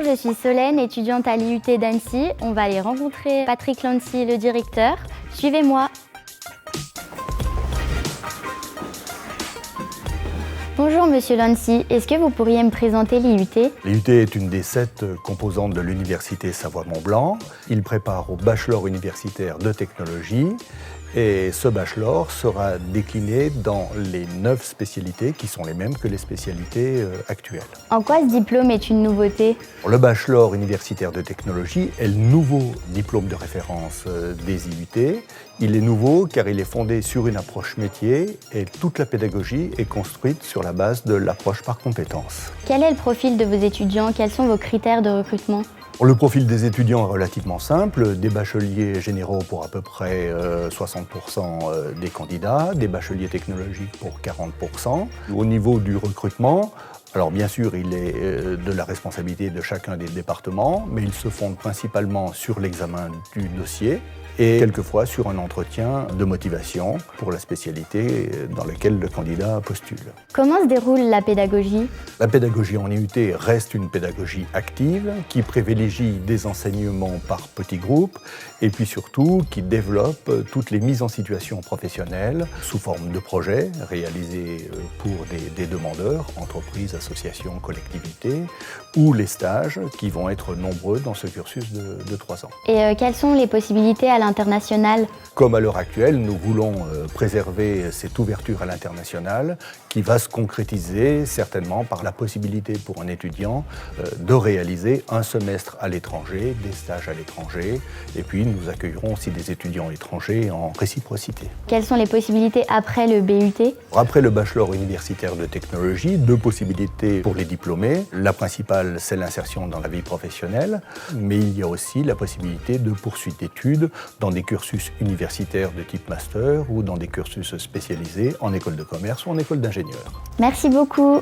je suis Solène, étudiante à l'IUT d'Annecy. On va aller rencontrer Patrick Lancy, le directeur. Suivez-moi. Bonjour Monsieur Lancy, est-ce que vous pourriez me présenter l'IUT? L'IUT est une des 7 composantes de l'Université Savoie-Mont-Blanc. Il prépare au bachelor universitaire de technologie et ce bachelor sera décliné dans les 9 spécialités qui sont les mêmes que les spécialités actuelles. En quoi ce diplôme est une nouveauté? Le bachelor universitaire de technologie est le nouveau diplôme de référence des IUT. Il est nouveau car il est fondé sur une approche métier et toute la pédagogie est construite sur la base de l'approche par compétences. Quel est le profil de vos étudiants? Quels sont vos critères de recrutement? Le profil des étudiants est relativement simple, des bacheliers généraux pour à peu près 60% des candidats, des bacheliers technologiques pour 40%. Au niveau du recrutement, alors bien sûr il est de la responsabilité de chacun des départements, mais il se fonde principalement sur l'examen du dossier et quelquefois sur un entretien de motivation pour la spécialité dans laquelle le candidat postule. Comment se déroule la pédagogie? La pédagogie en IUT reste une pédagogie active qui privilégie des enseignements par petits groupes et puis surtout qui développe toutes les mises en situation professionnelles sous forme de projets réalisés pour des demandeurs, entreprises, associations, collectivités, ou les stages qui vont être nombreux dans ce cursus de 3 ans. Et quelles sont les possibilités à l'international? Comme à l'heure actuelle, nous voulons préserver cette ouverture à l'international qui va se concrétiser certainement par la possibilité pour un étudiant de réaliser un semestre à l'étranger, des stages à l'étranger, et puis nous accueillerons aussi des étudiants étrangers en réciprocité. Quelles sont les possibilités après le BUT? Après le bachelor universitaire de technologie, 2 possibilités pour les diplômés. La principale, c'est l'insertion dans la vie professionnelle, mais il y a aussi la possibilité de poursuite d'études dans des cursus universitaires de type master ou dans des cursus spécialisés en école de commerce ou en école d'ingénieur. Merci beaucoup.